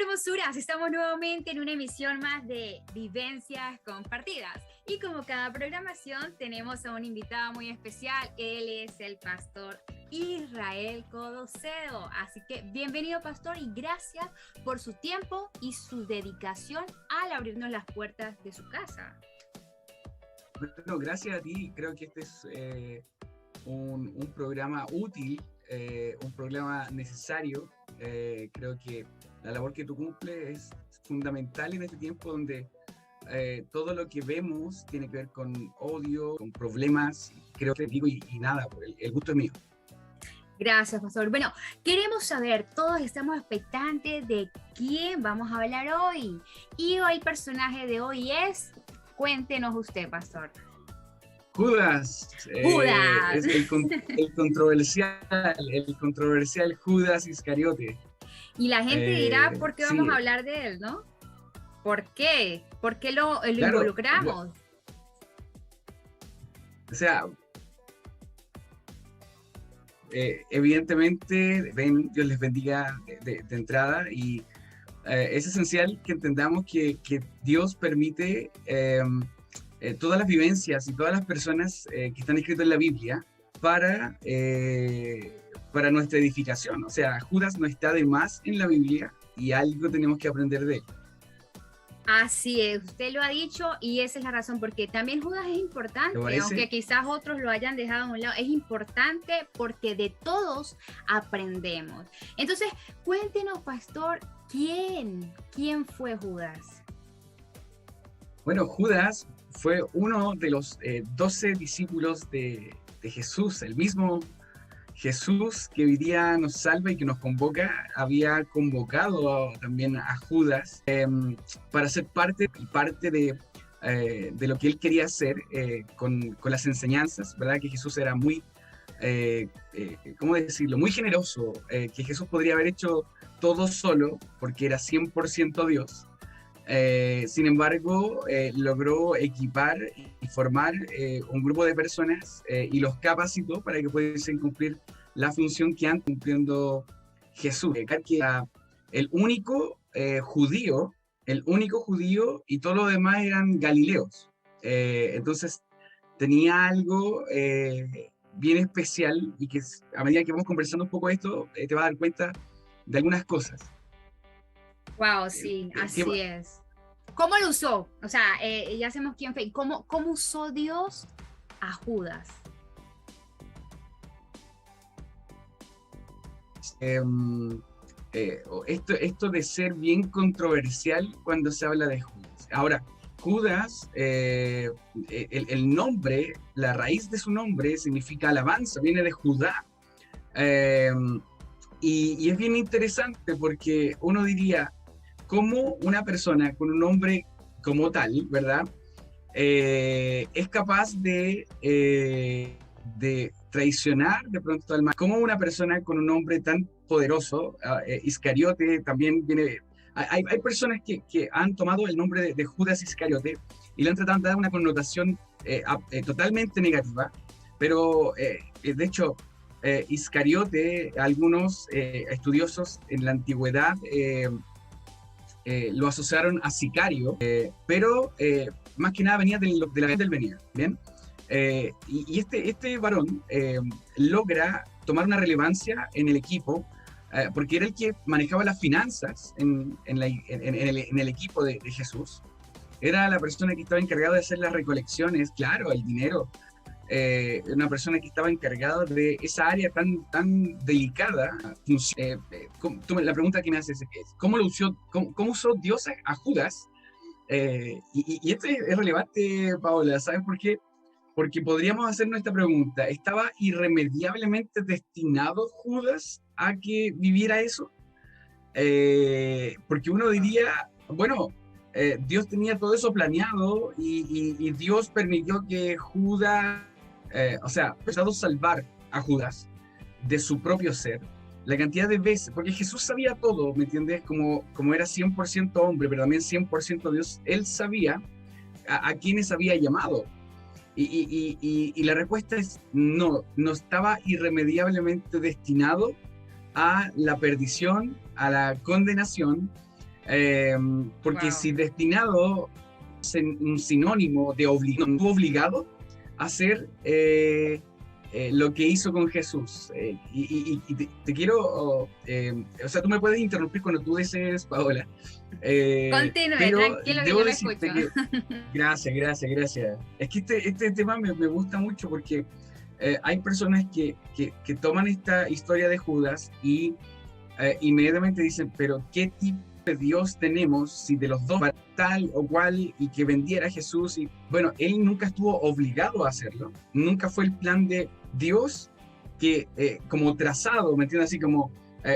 hermosuras, estamos nuevamente en una emisión más de Vivencias Compartidas. Y como cada programación tenemos a un invitado muy especial, él es el pastor Israel Codocedo. Así que bienvenido, pastor, y gracias por su tiempo y su dedicación al abrirnos las puertas de su casa. Bueno, gracias a ti. Creo que este es un programa útil, un programa necesario. Creo que la labor que tú cumples es fundamental en este tiempo donde todo lo que vemos tiene que ver con odio, con problemas. Creo que digo y nada, el gusto es mío. Gracias, pastor. Bueno, queremos saber, todos estamos expectantes de quién vamos a hablar hoy. Y hoy el personaje de hoy es, cuéntenos usted, pastor. Judas. Judas. Es el controversial Judas Iscariote. Y la gente dirá, ¿por qué vamos sí. a hablar de él, no? ¿Por qué? ¿Por qué lo Claro, involucramos? O sea, evidentemente, Dios les bendiga de entrada, y es esencial que entendamos que Dios permite todas las vivencias y todas las personas que están escritas en la Biblia para nuestra edificación. O sea, Judas no está de más en la Biblia y algo tenemos que aprender de él. Así es, usted lo ha dicho y esa es la razón, porque también Judas es importante, aunque quizás otros lo hayan dejado a un lado, es importante porque de todos aprendemos. Entonces, cuéntenos, pastor, ¿quién fue Judas? Bueno, Judas fue uno de los 12 discípulos de Jesús, el mismo Jesús que hoy día nos salva y que nos convoca. Había convocado también a Judas para ser parte de lo que él quería hacer con las enseñanzas, ¿verdad? Que Jesús era muy, ¿cómo decirlo? Muy generoso, que Jesús podría haber hecho todo solo porque era 100% Dios. Sin embargo, logró equipar y formar un grupo de personas y los capacitó para que pudiesen cumplir la función que antes cumpliendo Jesús, que era el único judío y todos los demás eran galileos. Entonces tenía algo bien especial y que a medida que vamos conversando un poco esto, te vas a dar cuenta de algunas cosas. Wow, sí, así es. ¿Cómo lo usó? O sea, ya sabemos quién fue. ¿Cómo usó Dios a Judas? Esto de ser bien controversial cuando se habla de Judas. Ahora, Judas, el nombre, la raíz de su nombre significa alabanza, viene de Judá. Y es bien interesante porque uno diría, ¿cómo una persona con un nombre como tal, ¿verdad? Es capaz de traicionar de pronto al mal. ¿Cómo una persona con un nombre tan poderoso, Iscariote, también viene... Hay personas que han tomado el nombre de Judas Iscariote y le han tratado de dar una connotación totalmente negativa, pero de hecho... Iscariote, algunos estudiosos en la antigüedad lo asociaron a sicario, pero más que nada venía de la gente del venía, ¿bien? Y este varón logra tomar una relevancia en el equipo, porque era el que manejaba las finanzas en el equipo de Jesús. Era la persona que estaba encargada de hacer las recolecciones, claro, el dinero. Una persona que estaba encargada de esa área tan delicada. La pregunta que me haces es, ¿cómo usó Dios a Judas? Y esto es relevante, Paola, ¿sabes por qué? Porque podríamos hacernos esta pregunta: ¿estaba irremediablemente destinado Judas a que viviera eso? Porque uno diría, bueno, Dios tenía todo eso planeado y Dios permitió que Judas, empezó a salvar a Judas de su propio ser, la cantidad de veces, porque Jesús sabía todo, ¿me entiendes? Como era 100% hombre, pero también 100% Dios, él sabía a quienes había llamado. Y la respuesta es no estaba irremediablemente destinado a la perdición, a la condenación, Eh, Porque Wow. si destinado es un sinónimo de obligado a hacer lo que hizo con Jesús. Te quiero, o sea, tú me puedes interrumpir cuando tú desees, Paola, Continúe, pero tranquilo que debo yo lo escucho. decirte que, gracias, gracias, gracias. Es que este tema me gusta mucho porque hay personas que toman esta historia de Judas y inmediatamente dicen, pero ¿qué tipo de Dios tenemos si de los dos para tal o cual y que vendiera a Jesús? Y bueno, él nunca estuvo obligado a hacerlo, nunca fue el plan de Dios que como trazado, ¿me entiendes? Así como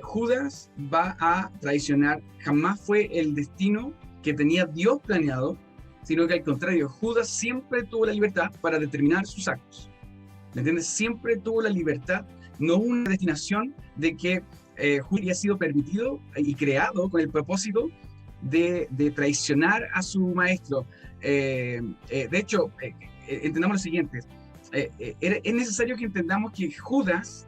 Judas va a traicionar, jamás fue el destino que tenía Dios planeado, sino que al contrario, Judas siempre tuvo la libertad para determinar sus actos, ¿me entiendes? Siempre tuvo la libertad, no una destinación de que Judas había sido permitido y creado con el propósito de traicionar a su maestro. De hecho, entendamos lo siguiente, es necesario que entendamos que Judas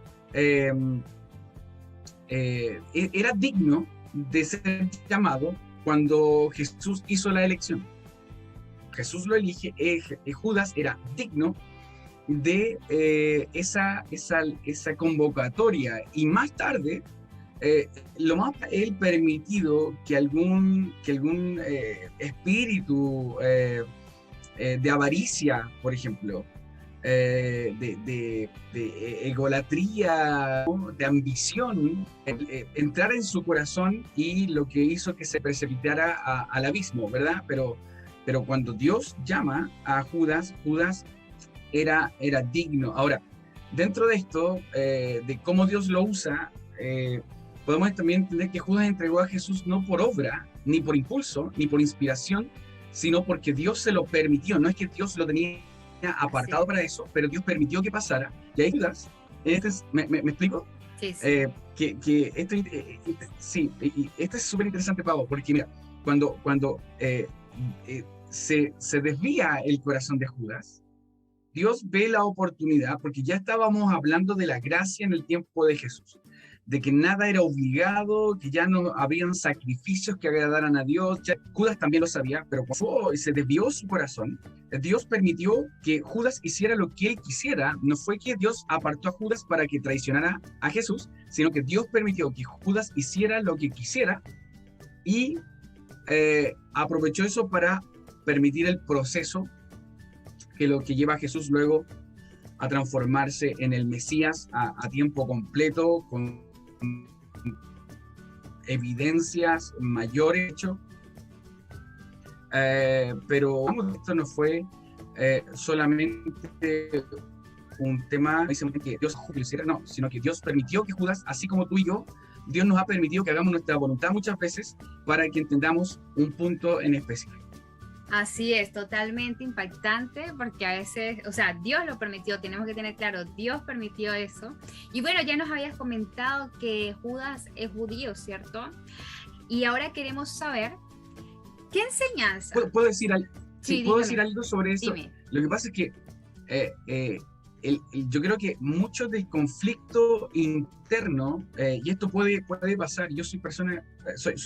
era digno de ser llamado cuando Jesús hizo la elección. Jesús lo elige, Judas era digno de esa convocatoria y más tarde lo más él permitido que algún espíritu de avaricia, por ejemplo, de egolatría, ¿no? De ambición, entrar en su corazón y lo que hizo que se precipitara al abismo, ¿verdad? Pero cuando Dios llama a Judas, Judas era digno. Ahora, dentro de esto, de cómo Dios lo usa, podemos también entender que Judas entregó a Jesús no por obra, ni por impulso, ni por inspiración, sino porque Dios se lo permitió. No es que Dios lo tenía apartado Sí, para eso, pero Dios permitió que pasara. Y ahí Judas, ¿me explico? sí, sí. Que esto, sí, y esto es súper interesante, Pablo, porque mira, cuando se desvía el corazón de Judas, Dios ve la oportunidad, porque ya estábamos hablando de la gracia en el tiempo de Jesús, de que nada era obligado, que ya no habían sacrificios que agradaran a Dios. Ya, Judas también lo sabía, pero cuando se desvió su corazón, Dios permitió que Judas hiciera lo que él quisiera. No fue que Dios apartó a Judas para que traicionara a Jesús, sino que Dios permitió que Judas hiciera lo que quisiera y aprovechó eso para permitir el proceso que lo que lleva a Jesús luego a transformarse en el Mesías a tiempo completo, con evidencias mayores, pero esto no fue solamente un tema que Dios lo hiciera, no, sino que Dios permitió que Judas, así como tú y yo, Dios nos ha permitido que hagamos nuestra voluntad muchas veces para que entendamos un punto en específico. Así es, totalmente impactante porque a veces, o sea, Dios lo permitió, tenemos que tener claro, Dios permitió eso. Y bueno, ya nos habías comentado que Judas es judío, ¿cierto? Y ahora queremos saber, ¿qué enseñanza? ¿Puedo decir algo? Sí, Sí, puedo decir dígame, algo sobre eso. dime. Lo que pasa es que yo creo que mucho del conflicto interno, y esto puede pasar, yo soy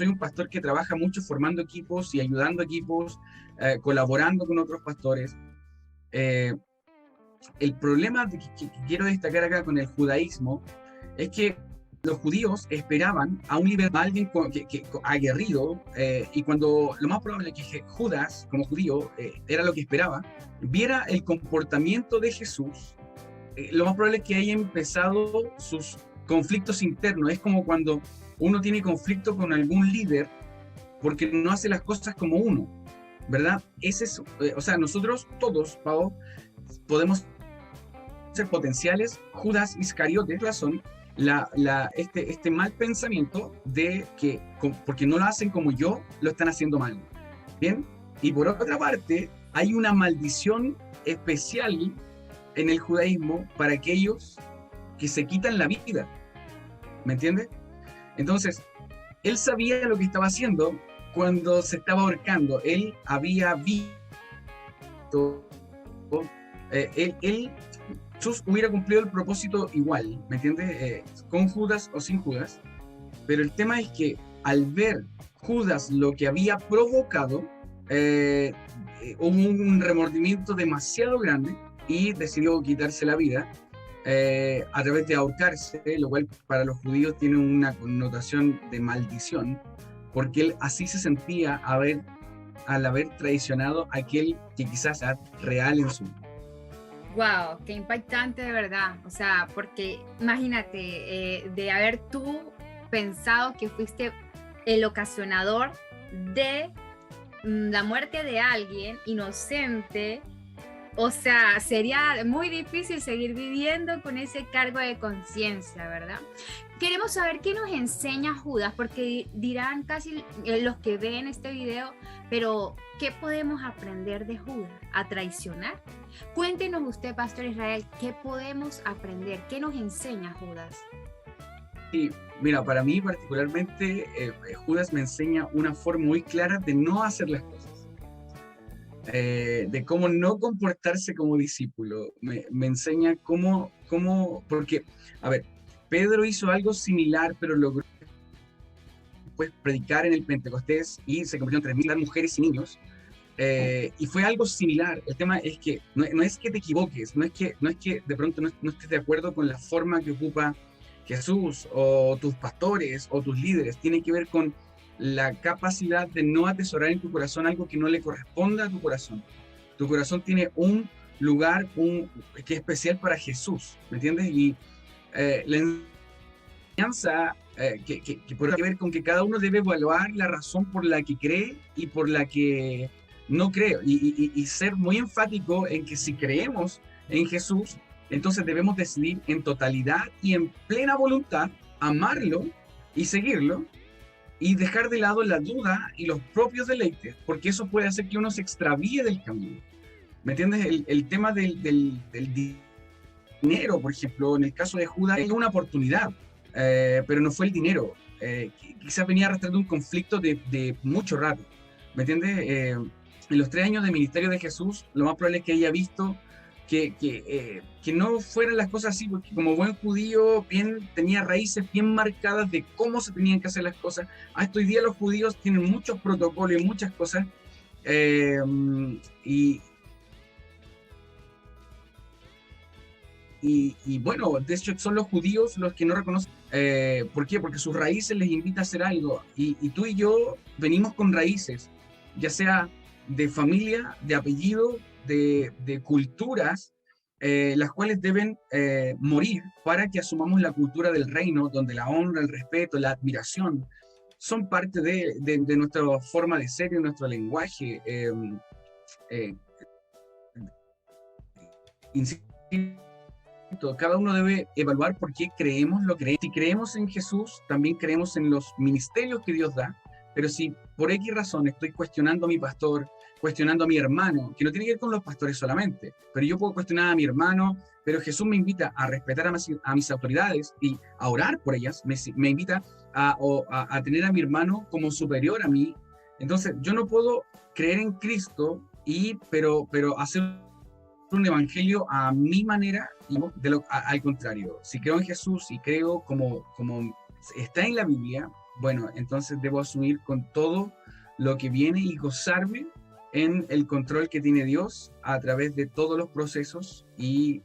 un pastor que trabaja mucho formando equipos y ayudando equipos, colaborando con otros pastores. Eh, el problema que quiero destacar acá con el judaísmo es que los judíos esperaban a un líder, a alguien aguerrido, y cuando lo más probable es que Judas, como judío, era lo que esperaba, viera el comportamiento de Jesús, lo más probable es que haya empezado sus conflictos internos. Es como cuando uno tiene conflicto con algún líder porque no hace las cosas como uno, ¿verdad? Ese es, o sea, nosotros todos, Pau, podemos ser potenciales Judas Iscariotes, razón, este mal pensamiento de que porque no lo hacen como yo, lo están haciendo mal. ¿Bien? Y por otra parte, hay una maldición especial en el judaísmo para aquellos que se quitan la vida. ¿Me entiendes? Entonces, él sabía lo que estaba haciendo cuando se estaba ahorcando. Él había visto, Jesús hubiera cumplido el propósito igual, ¿me entiendes? Con Judas o sin Judas. Pero el tema es que al ver Judas lo que había provocado, hubo un remordimiento demasiado grande y decidió quitarse la vida a través de ahorcarse, lo cual para los judíos tiene una connotación de maldición, porque él así se sentía al haber traicionado a aquel que quizás era real en su vida. Wow, qué impactante de verdad. O sea, porque imagínate, de haber tú pensado que fuiste el ocasionador de la muerte de alguien inocente. O sea, sería muy difícil seguir viviendo con ese cargo de conciencia, ¿verdad? Queremos saber qué nos enseña Judas, porque dirán casi los que ven este video, pero ¿qué podemos aprender de Judas? ¿A traicionar? Cuéntenos usted, Pastor Israel, ¿qué podemos aprender? ¿Qué nos enseña Judas? Y mira, para mí particularmente, Judas me enseña una forma muy clara de no hacer las cosas. De cómo no comportarse como discípulo. Me enseña porque, a ver, Pedro hizo algo similar, pero logró pues, predicar en el Pentecostés y se convirtió en 3.000 mujeres y niños. Y fue algo similar. El tema es que no es que te equivoques, no es que de pronto no estés de acuerdo con la forma que ocupa Jesús o tus pastores o tus líderes. Tiene que ver con la capacidad de no atesorar en tu corazón algo que no le corresponda a tu corazón. Tu corazón tiene un lugar que es especial para Jesús, ¿me entiendes? Y la enseñanza que puede ver con que cada uno debe evaluar la razón por la que cree y por la que no cree, y ser muy enfático en que si creemos en Jesús, entonces debemos decidir en totalidad y en plena voluntad amarlo y seguirlo, y dejar de lado la duda y los propios deleites, porque eso puede hacer que uno se extravíe del camino. ¿Me entiendes? El tema del dinero, por ejemplo, en el caso de Judas, es una oportunidad, pero no fue el dinero. Quizás venía arrastrando un conflicto de mucho rato. ¿Me entiendes? En los 3 años de ministerio de Jesús, lo más probable es que haya visto que no fueran las cosas así, porque como buen judío tenía raíces bien marcadas de cómo se tenían que hacer las cosas. Hasta hoy día los judíos tienen muchos protocolos y muchas cosas, y bueno, de hecho son los judíos los que no reconocen. ¿Por qué? Porque sus raíces les invita a hacer algo, y tú y yo venimos con raíces, ya sea de familia, de apellido, de culturas, las cuales deben morir para que asumamos la cultura del reino, donde la honra, el respeto, la admiración son parte de nuestra forma de ser y de nuestro lenguaje. Insisto, cada uno debe evaluar por qué creemos lo que creemos. Si creemos en Jesús, también creemos en los ministerios que Dios da, pero si por X razón estoy cuestionando a mi pastor, cuestionando a mi hermano, que no tiene que ver con los pastores solamente, pero yo puedo cuestionar a mi hermano, pero Jesús me invita a respetar a mis autoridades y a orar por ellas, me invita a tener a mi hermano como superior a mí. Entonces yo no puedo creer en Cristo, pero hacer un evangelio a mi manera, al contrario. Si creo en Jesús y creo como está en la Biblia, bueno, entonces debo asumir con todo lo que viene y gozarme en el control que tiene Dios a través de todos los procesos y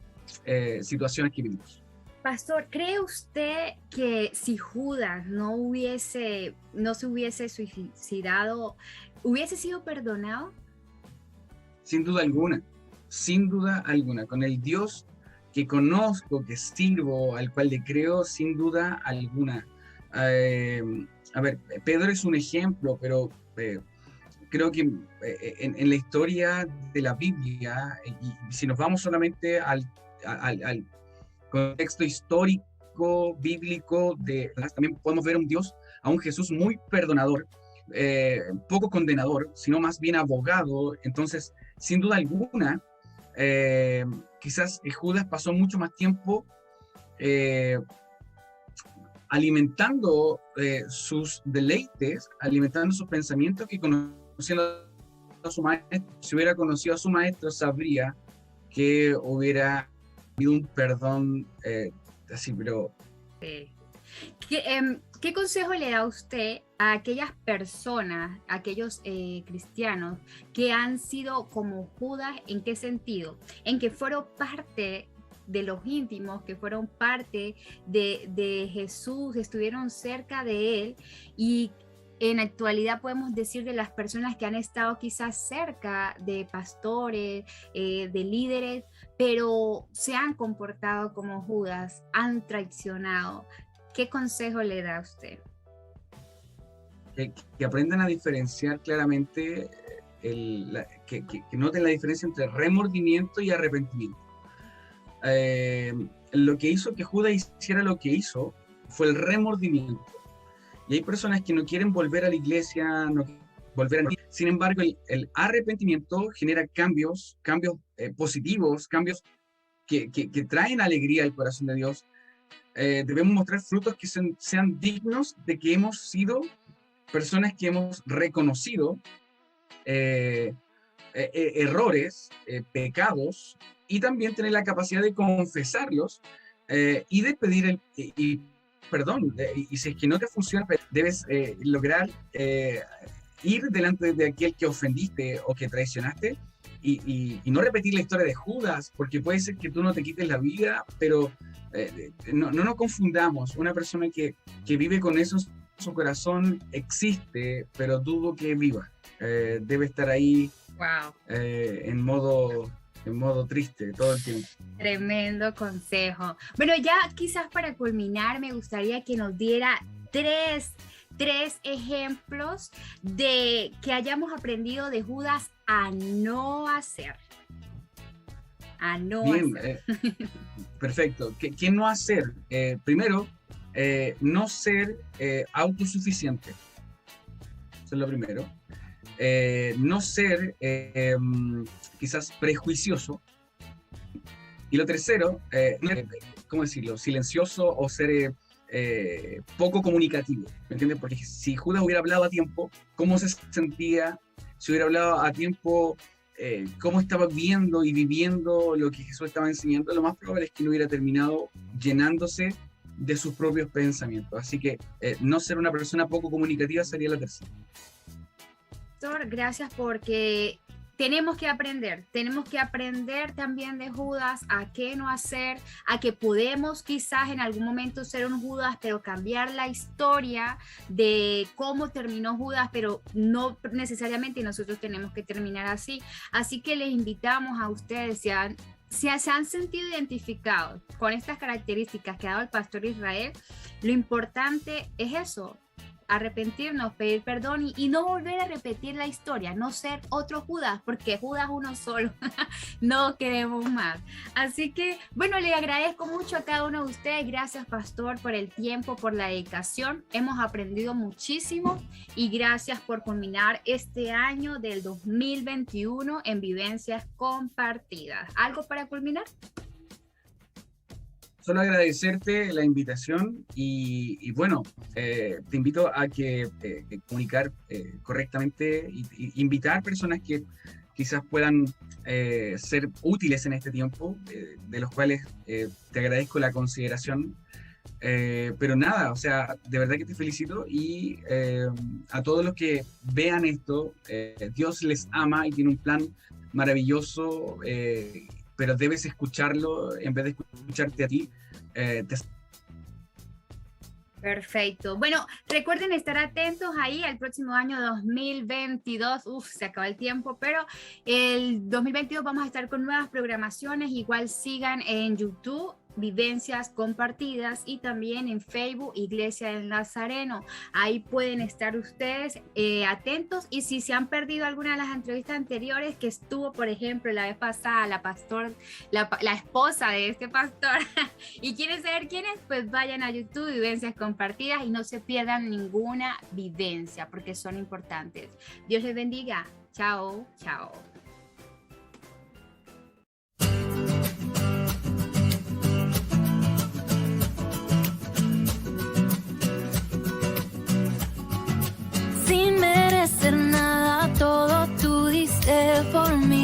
situaciones que vivimos. Pastor, ¿cree usted que si Judas no se hubiese suicidado, hubiese sido perdonado? Sin duda alguna, sin duda alguna. Con el Dios que conozco, que sirvo, al cual le creo, sin duda alguna. A ver, Pedro es un ejemplo, pero creo que en la historia de la Biblia, y si nos vamos solamente al contexto histórico, bíblico, también podemos ver a un Jesús muy perdonador, poco condenador, sino más bien abogado. Entonces, sin duda alguna, quizás Judas pasó mucho más tiempo alimentando sus deleites, alimentando sus pensamientos, que conociendo a su maestro. Si hubiera conocido a su maestro, sabría que hubiera habido un perdón así, pero... Sí. ¿Qué consejo le da usted a aquellas personas, a aquellos cristianos que han sido como Judas? ¿En qué sentido? En que fueron parte de los íntimos, que fueron parte de Jesús, estuvieron cerca de él, y en actualidad podemos decir de las personas que han estado quizás cerca de pastores, de líderes, pero se han comportado como Judas, han traicionado. ¿Qué consejo le da a usted? Que aprendan a diferenciar claramente, que noten la diferencia entre remordimiento y arrepentimiento. Lo que hizo que Judas hiciera lo que hizo fue el remordimiento. Y hay personas que no quieren volver a la iglesia, sin embargo, el arrepentimiento genera cambios positivos, cambios que traen alegría al corazón de Dios. Debemos mostrar frutos que sean dignos de que hemos sido personas que hemos reconocido errores, pecados, y también tener la capacidad de confesarlos y de pedir perdón. Y si es que no te funciona, debes lograr ir delante de aquel que ofendiste o que traicionaste y no repetir la historia de Judas, porque puede ser que tú no te quites la vida, pero no nos confundamos. Una persona que vive con eso en su corazón existe, pero dudo que viva. Debe estar ahí. Wow. En modo triste todo el tiempo. Tremendo consejo. Bueno, ya quizás para culminar me gustaría que nos diera tres ejemplos de que hayamos aprendido de Judas a no hacer. Hacer. Perfecto. ¿Qué no hacer? Primero, no ser autosuficiente. Eso es lo primero. No ser quizás prejuicioso. Y lo tercero, ¿cómo decirlo? Silencioso o ser poco comunicativo. ¿Me entiendes? Porque si Judas hubiera hablado a tiempo, ¿cómo se sentía? Si hubiera hablado a tiempo, cómo estaba viendo y viviendo lo que Jesús estaba enseñando, lo más probable es que no hubiera terminado llenándose de sus propios pensamientos. Así que no ser una persona poco comunicativa sería la tercera. Pastor, gracias, porque tenemos que aprender también de Judas a qué no hacer, a que podemos quizás en algún momento ser un Judas, pero cambiar la historia de cómo terminó Judas, pero no necesariamente nosotros tenemos que terminar así. Así que les invitamos a ustedes, si se han sentido identificados con estas características que ha dado el pastor Israel, lo importante es eso: arrepentirnos, pedir perdón y no volver a repetir la historia, no ser otro Judas, porque Judas uno solo, no queremos más. Así que, bueno, le agradezco mucho a cada uno de ustedes. Gracias, pastor, por el tiempo, por la dedicación. Hemos aprendido muchísimo y gracias por culminar este año del 2021 en Vivencias Compartidas. ¿Algo para culminar? Solo agradecerte la invitación y bueno, te invito a que comunicar correctamente y invitar personas que quizás puedan ser útiles en este tiempo, de los cuales te agradezco la consideración. Pero nada, o sea, de verdad que te felicito y a todos los que vean esto, Dios les ama y tiene un plan maravilloso, pero debes escucharlo en vez de escucharte a ti. Perfecto. Bueno, recuerden estar atentos ahí al próximo año 2022. Se acaba el tiempo, pero el 2022 vamos a estar con nuevas programaciones. Igual sigan en YouTube Vivencias Compartidas y también en Facebook Iglesia del Nazareno. Ahí pueden estar ustedes atentos, y si se han perdido alguna de las entrevistas anteriores que estuvo, por ejemplo, la vez pasada la esposa de este pastor y quieren saber quién es, pues vayan a YouTube Vivencias Compartidas y no se pierdan ninguna vivencia porque son importantes. Dios les bendiga. Chao, chao. Sin merecer nada, todo tú diste por mí.